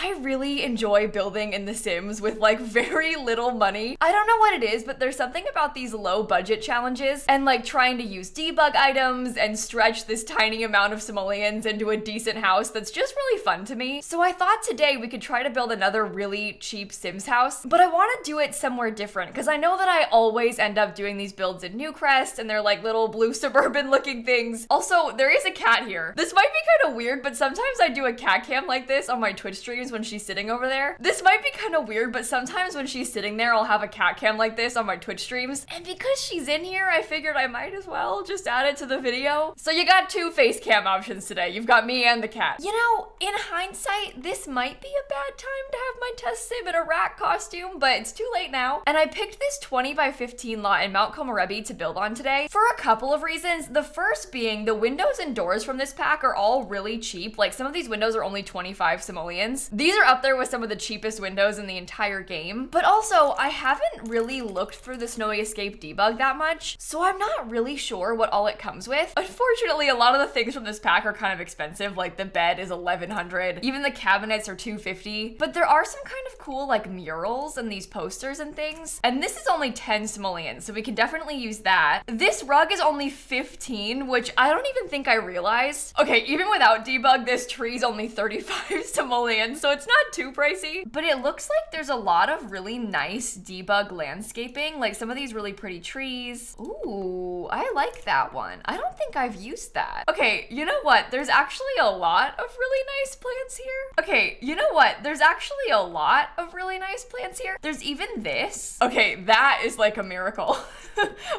I really enjoy building in The Sims with like very little money. I don't know what it is, but there's something about these low budget challenges and like trying to use debug items and stretch this tiny amount of simoleons into a decent house that's just really fun to me. So I thought today we could try to build another really cheap Sims house, but I want to do it somewhere different because I know that I always end up doing these builds in Newcrest and they're like little blue suburban looking things. Also, there is a cat here. This might be kind of weird, but sometimes I do a cat cam like this on my Twitch streams when she's sitting over there. This might be kind of weird, but sometimes when she's sitting there, I'll have a cat cam like this on my Twitch streams. And because she's in here, I figured I might as well just add it to the video. So you got two face cam options today. You've got me and the cat. You know, in hindsight, this might be a bad time to have my test sim in a rat costume, but it's too late now. And I picked this 20 by 15 lot in Mount Komorebi to build on today for a couple of reasons. The first being the windows and doors from this pack are all really cheap. Like some of these windows are only 25 simoleons. These are up there with some of the cheapest windows in the entire game. But also, I haven't really looked through the Snowy Escape debug that much, so I'm not really sure what all it comes with. Unfortunately, a lot of the things from this pack are kind of expensive, like the bed is 1100, even the cabinets are 250, but there are some kind of cool like murals and these posters and things, and this is only 10 simoleons, so we can definitely use that. This rug is only 15, which I don't even think I realized. Okay, even without debug, this tree's only 35 simoleons, so it's not too pricey, but it looks like there's a lot of really nice debug landscaping, like some of these really pretty trees. Ooh, I like that one. I don't think I've used that. Okay, you know what? There's actually a lot of really nice plants here. Okay, you know what? There's actually a lot of really nice plants here. There's even this. Okay, that is like a miracle.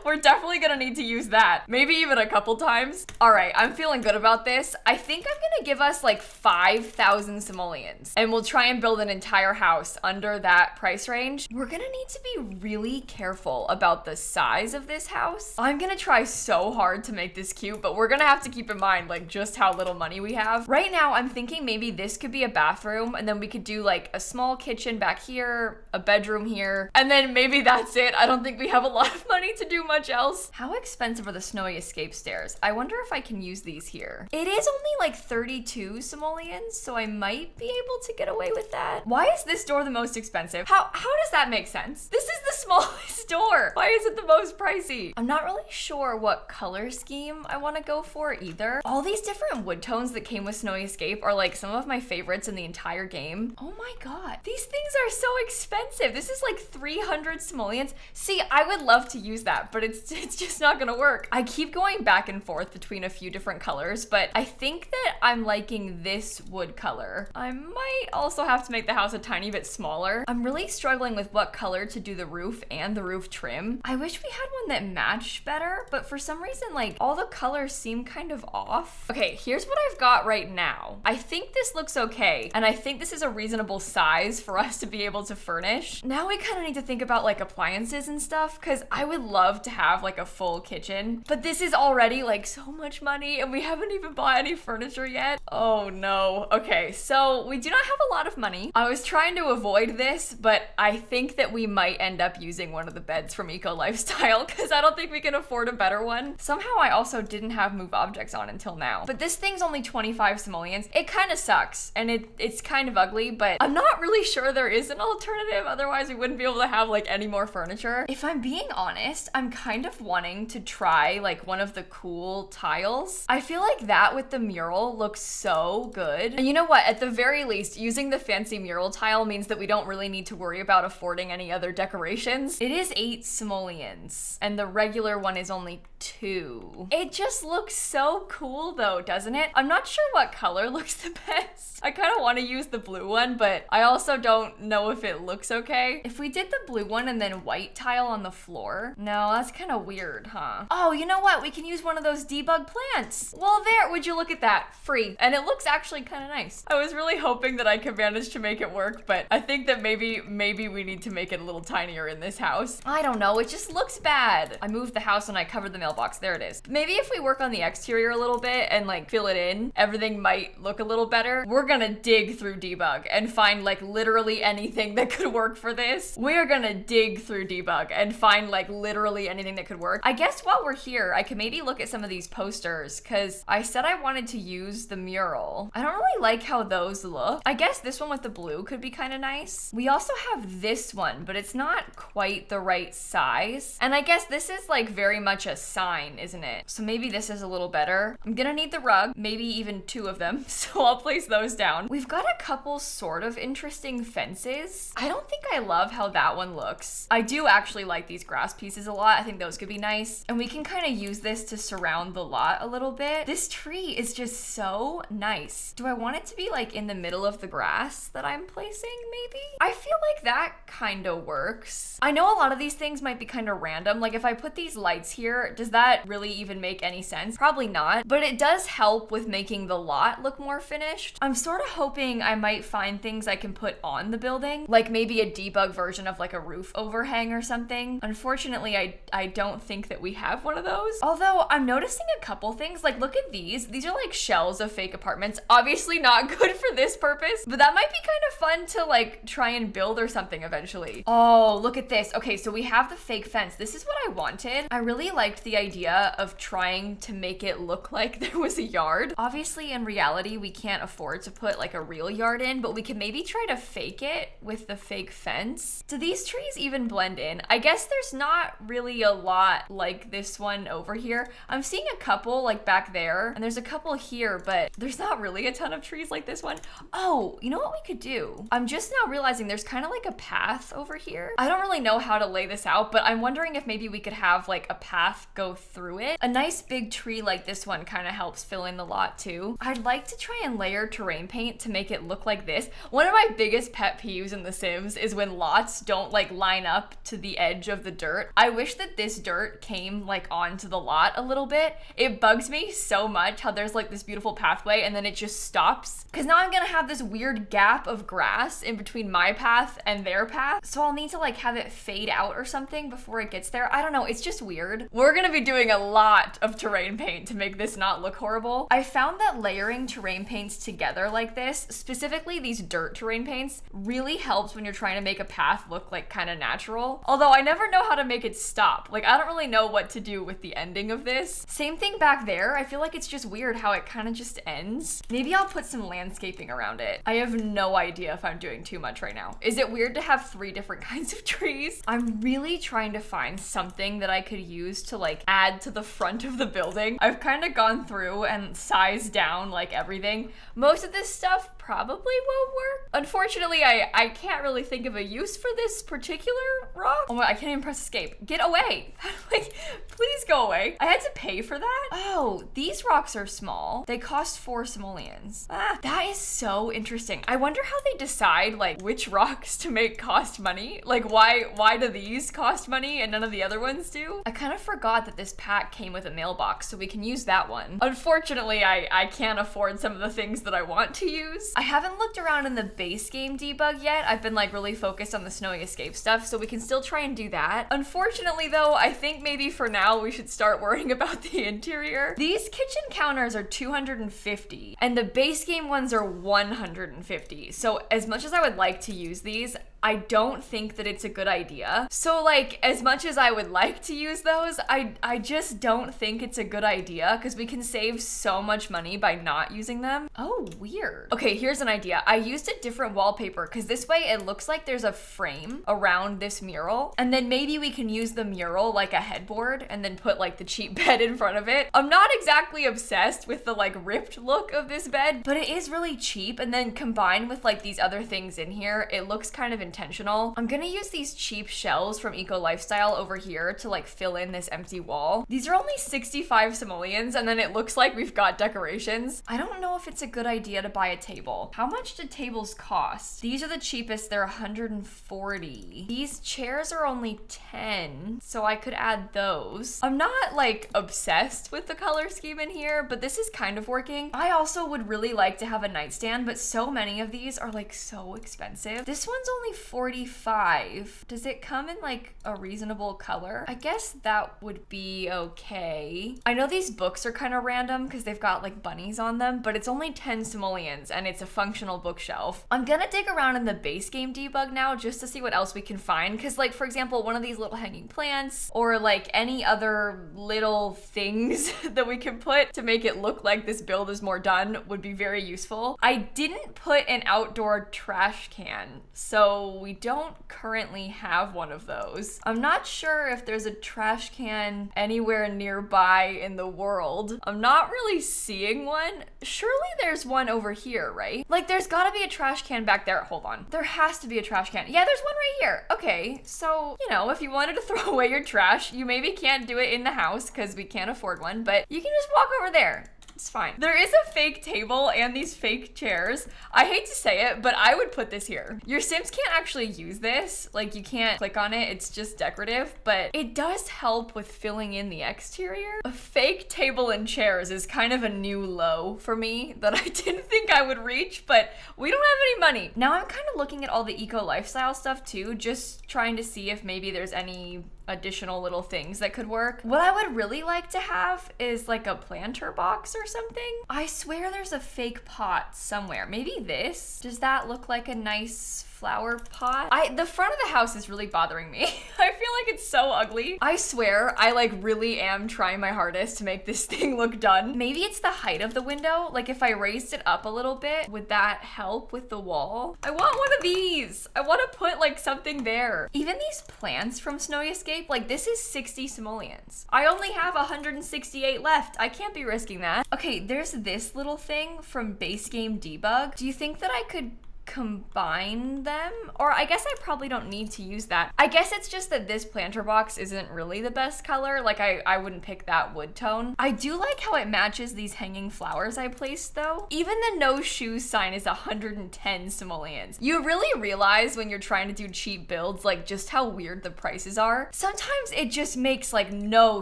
We're definitely gonna need to use that. Maybe even a couple times. All right, I'm feeling good about this. I think I'm gonna give us like 5,000 simoleons and we'll try and build an entire house under that price range. We're gonna need to be really careful about the size of this house. I'm gonna try so hard to make this cute, but we're gonna have to keep in mind like just how little money we have. Right now, I'm thinking maybe this could be a bathroom and then we could do like a small kitchen back here, a bedroom here, and then maybe that's it. I don't think we have a lot of money to do much else. How expensive are the Snowy Escape stairs? I wonder if I can use these here. It is only like 32 simoleons, so I might be able to get away with that. Why is this door the most expensive? How does that make sense? This is the smallest door. Why is it the most pricey? I'm not really sure what color scheme I want to go for either. All these different wood tones that came with Snowy Escape are like some of my favorites in the entire game. Oh my god, these things are so expensive. This is like 300 simoleons. See, I would love to use that, but it's just not gonna work. I keep going back and forth between a few different colors, but I think that I'm liking this wood color. I might also have to make the house a tiny bit smaller. I'm really struggling with what color to do the roof and the roof trim. I wish we had one that matched better, but for some reason, like all the colors seem kind of off. Okay, here's what I've got right now. I think this looks okay, and I think this is a reasonable size for us to be able to furnish. Now we kind of need to think about like appliances and stuff, because I would love to have like a full kitchen, but this is already like so much money and we haven't even bought any furniture yet. Oh no. Okay, so we do not have a lot of money. I was trying to avoid this, but I think that we might end up using one of the beds from Eco Lifestyle because I don't think we can afford a better one. Somehow I also didn't have move objects on until now, but this thing's only 25 simoleons. It kind of sucks and it's kind of ugly, but I'm not really sure there is an alternative. Otherwise we wouldn't be able to have like any more furniture. If I'm being honest, I'm kind of wanting to try like one of the cool tiles. I feel like that with the mural looks so good. And you know what? At the very least, using the fancy mural tile means that we don't really need to worry about affording any other decorations. It is 8 simoleons and the regular one is only 2. It just looks so cool though, doesn't it? I'm not sure what color looks the best. I kind of want to use the blue one, but I also don't know if it looks okay. If we did the blue one and then white tile on the floor, no, that's kind of weird, huh? Oh, you know what? We can use one of those debug plants. Well, there, would you look at that? Free. And it looks actually kind of nice. I was really hoping that I could manage to make it work, but I think that maybe we need to make it a little tinier in this house. I don't know, it just looks bad. I moved the house and I covered the mailbox mailbox. There it is. Maybe if we work on the exterior a little bit and like fill it in, everything might look a little better. We're gonna dig through debug and find like literally anything that could work for this. We're gonna dig through debug and find like literally anything that could work. I guess while we're here, I could maybe look at some of these posters because I said I wanted to use the mural. I don't really like how those look. I guess this one with the blue could be kind of nice. We also have this one, but it's not quite the right size. And I guess this is like very much a sign, isn't it? So maybe this is a little better. I'm gonna need the rug, maybe even 2 of them. So I'll place those down. We've got a couple sort of interesting fences. I don't think I love how that one looks. I do actually like these grass pieces a lot. I think those could be nice. And we can kind of use this to surround the lot a little bit. This tree is just so nice. Do I want it to be like in the middle of the grass that I'm placing maybe? I feel like that kind of works. I know a lot of these things might be kind of random. Like if I put these lights here, does that really even make any sense? Probably not, but it does help with making the lot look more finished. I'm sort of hoping I might find things I can put on the building, like maybe a debug version of like a roof overhang or something. Unfortunately, I don't think that we have one of those. Although I'm noticing a couple things, like look at these. These are like shells of fake apartments. Obviously not good for this purpose, but that might be kind of fun to like try and build or something eventually. Oh, look at this. Okay, so we have the fake fence. This is what I wanted. I really liked the idea of trying to make it look like there was a yard. Obviously, in reality, we can't afford to put like a real yard in, but we can maybe try to fake it with the fake fence. Do these trees even blend in? I guess there's not really a lot like this one over here. I'm seeing a couple like back there, and there's a couple here, but there's not really a ton of trees like this one. Oh, you know what we could do? I'm just now realizing there's kind of like a path over here. I don't really know how to lay this out, but I'm wondering if maybe we could have like a path go through it. A nice big tree like this one kind of helps fill in the lot too. I'd like to try and layer terrain paint to make it look like this. One of my biggest pet peeves in The Sims is when lots don't like line up to the edge of the dirt. I wish that this dirt came like onto the lot a little bit. It bugs me so much how there's like this beautiful pathway and then it just stops. Cause now I'm gonna have this weird gap of grass in between my path and their path. So I'll need to like have it fade out or something before it gets there. I don't know, it's just weird. We're gonna be doing a lot of terrain paint to make this not look horrible. I found that layering terrain paints together like this, specifically these dirt terrain paints, really helps when you're trying to make a path look like kind of natural. Although I never know how to make it stop. Like I don't really know what to do with the ending of this. Same thing back there. I feel like it's just weird how it kind of just ends. Maybe I'll put some landscaping around it. I have no idea if I'm doing too much right now. Is it weird to have 3 different kinds of trees? I'm really trying to find something that I could use to like add to the front of the building. I've kind of gone through and sized down like everything. Most of this stuff probably won't work. Unfortunately, I can't really think of a use for this particular rock. Oh my, I can't even press escape. Get away. Like, please go away. I had to pay for that? Oh, these rocks are small. They cost 4 simoleons. Ah, that is so interesting. I wonder how they decide like which rocks to make cost money. Like why do these cost money and none of the other ones do? I kind of forgot that this pack came with a mailbox, so we can use that one. Unfortunately, I can't afford some of the things that I want to use. I haven't looked around in the base game debug yet. I've been like really focused on the snowy escape stuff, so we can still try and do that. Unfortunately though, I think maybe for now we should start worrying about the interior. These kitchen counters are 250 and the base game ones are 150. So as much as I would like to use these, I don't think that it's a good idea. So like, as much as I would like to use those, I just don't think it's a good idea because we can save so much money by not using them. Oh, weird. Okay, here's an idea. I used a different wallpaper because this way it looks like there's a frame around this mural. And then maybe we can use the mural like a headboard and then put like the cheap bed in front of it. I'm not exactly obsessed with the like ripped look of this bed, but it is really cheap. And then combined with like these other things in here, it looks kind of intentional. I'm gonna use these cheap shells from Eco Lifestyle over here to like fill in this empty wall. These are only 65 simoleons and then it looks like we've got decorations. I don't know if it's a good idea to buy a table. How much do tables cost? These are the cheapest, they're 140. These chairs are only 10, so I could add those. I'm not like obsessed with the color scheme in here, but this is kind of working. I also would really like to have a nightstand, but so many of these are like so expensive. This one's only $45. Does it come in like a reasonable color? I guess that would be okay. I know these books are kind of random because they've got like bunnies on them, but it's only 10 simoleons and it's a functional bookshelf. I'm gonna dig around in the base game debug now just to see what else we can find, because like, for example, one of these little hanging plants or like any other little things that we can put to make it look like this build is more done would be very useful. I didn't put an outdoor trash can, so we don't currently have one of those. I'm not sure if there's a trash can anywhere nearby in the world. I'm not really seeing one. Surely there's one over here, right? Like there's gotta be a trash can back there. Hold on. There has to be a trash can. Yeah, there's one right here. Okay, so, you know, if you wanted to throw away your trash, you maybe can't do it in the house because we can't afford one, but you can just walk over there. It's fine. There is a fake table and these fake chairs. I hate to say it, but I would put this here. Your Sims can't actually use this. Like you can't click on it. It's just decorative, but it does help with filling in the exterior. A fake table and chairs is kind of a new low for me that I didn't think I would reach, but we don't have any money. Now I'm kind of looking at all the eco lifestyle stuff too, just trying to see if maybe there's any additional little things that could work. What I would really like to have is like a planter box or something. I swear there's a fake pot somewhere. Maybe this? Does that look like a nice flower pot? The front of the house is really bothering me. I feel like it's so ugly. I swear I like really am trying my hardest to make this thing look done. Maybe it's the height of the window. Like if I raised it up a little bit, would that help with the wall? I want one of these. I want to put like something there. Even these plants from Snowy Escape, like this is 60 simoleons. I only have 168 left. I can't be risking that. Okay, there's this little thing from base game debug. Do you think that I could combine them? Or I guess I probably don't need to use that. I guess it's just that this planter box isn't really the best color. Like I wouldn't pick that wood tone. I do like how it matches these hanging flowers I placed though. Even the no shoes sign is 110 simoleons. You really realize when you're trying to do cheap builds like just how weird the prices are. Sometimes it just makes like no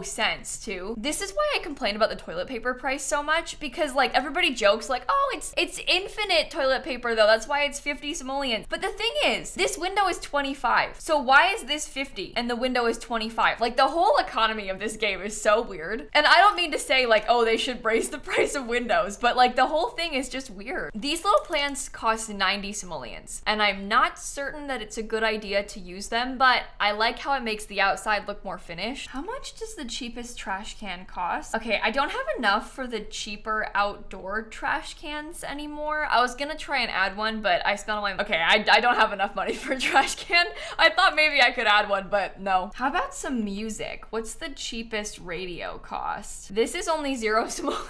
sense too. This is why I complain about the toilet paper price so much, because like everybody jokes like, oh, it's infinite toilet paper though. That's why it's 50 simoleons. But the thing is, this window is 25. So why is this 50 and the window is 25? Like the whole economy of this game is so weird. And I don't mean to say like, oh, they should raise the price of windows, but like the whole thing is just weird. These little plants cost 90 simoleons, and I'm not certain that it's a good idea to use them, but I like how it makes the outside look more finished. How much does the cheapest trash can cost? Okay, I don't have enough for the cheaper outdoor trash cans anymore. I was gonna try and add one, but I spent all my, okay, I don't have enough money for a trash can. I thought maybe I could add one, but no. How about some music? What's the cheapest radio cost? This is only 0 simoleons.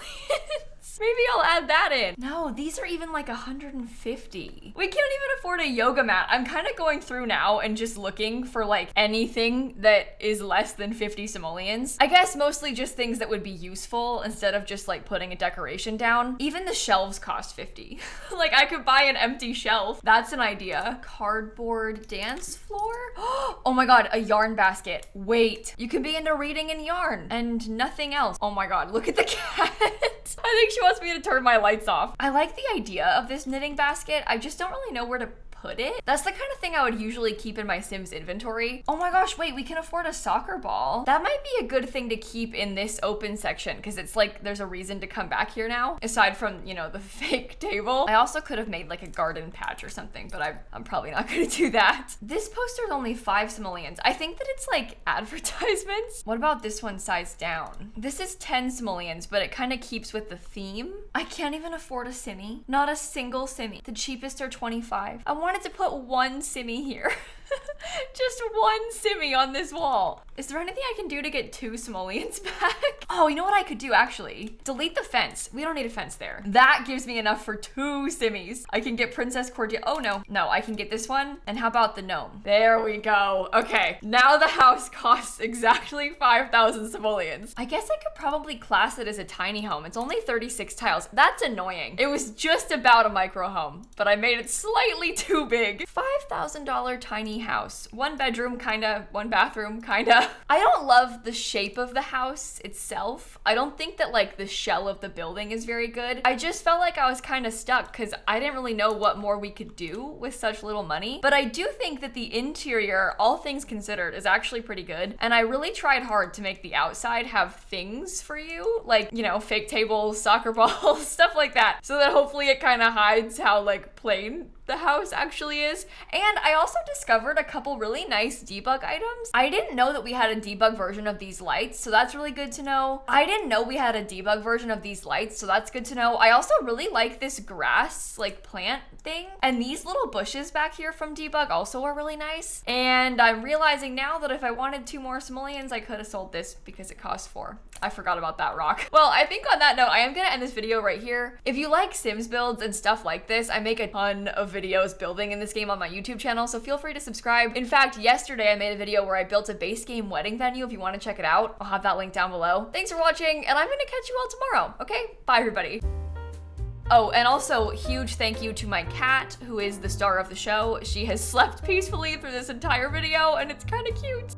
Maybe I'll add that in. No, these are even like 150. We can't even afford a yoga mat. I'm kind of going through now and just looking for like anything that is less than 50 simoleons. I guess mostly just things that would be useful instead of just like putting a decoration down. Even the shelves cost 50. Like I could buy an empty shelf. That's an idea. Cardboard dance floor? Oh my God, a yarn basket. Wait, you can be into reading and yarn and nothing else. Oh my God, look at the cat. I think she wants me to turn my lights off. I like the idea of this knitting basket. I just don't really know where to put it. That's the kind of thing I would usually keep in my Sims inventory. Oh my gosh, wait, we can afford a soccer ball. That might be a good thing to keep in this open section because it's like there's a reason to come back here now, aside from, you know, the fake table. I also could have made like a garden patch or something, but I'm probably not gonna do that. This poster is only 5 simoleons. I think that it's like advertisements. What about this one sized down? This is 10 simoleons, but it kind of keeps with the theme. I can't even afford a simmy. Not a single simmy. The cheapest are 25. I wanted to put one simmy here. Just one simmy on this wall. Is there anything I can do to get 2 simoleons back? Oh, you know what I could do actually? Delete the fence. We don't need a fence there. That gives me enough for 2 simmies. I can get Princess Cordia. Oh no. No, I can get this one. And how about the gnome? There we go. Okay, now the house costs exactly 5,000 simoleons. I guess I could probably class it as a tiny home. It's only 36 tiles. That's annoying. It was just about a micro home, but I made it slightly too big. $5,000 tiny tiny house. 1 bedroom, kinda, 1 bathroom, kinda. I don't love the shape of the house itself. I don't think that like the shell of the building is very good. I just felt like I was kind of stuck because I didn't really know what more we could do with such little money. But I do think that the interior, all things considered, is actually pretty good. And I really tried hard to make the outside have things for you, like, you know, fake tables, soccer balls, stuff like that, so that hopefully it kind of hides how like plain the house actually is. And I also discovered a couple really nice debug items. I didn't know that we had a debug version of these lights, so that's really good to know. I didn't know we had a debug version of these lights, so that's good to know. I also really like this grass, like plant thing. And these little bushes back here from debug also are really nice. And I'm realizing now that if I wanted 2 more simoleons, I could have sold this because it costs 4. I forgot about that rock. Well, I think on that note, I am gonna end this video right here. If you like Sims builds and stuff like this, I make a ton of videos building in this game on my YouTube channel, so feel free to subscribe. In fact, yesterday I made a video where I built a base game wedding venue if you want to check it out. I'll have that link down below. Thanks for watching, and I'm gonna catch you all tomorrow, okay? Bye, everybody. Oh, and also huge thank you to my cat, who is the star of the show. She has slept peacefully through this entire video, and it's kind of cute.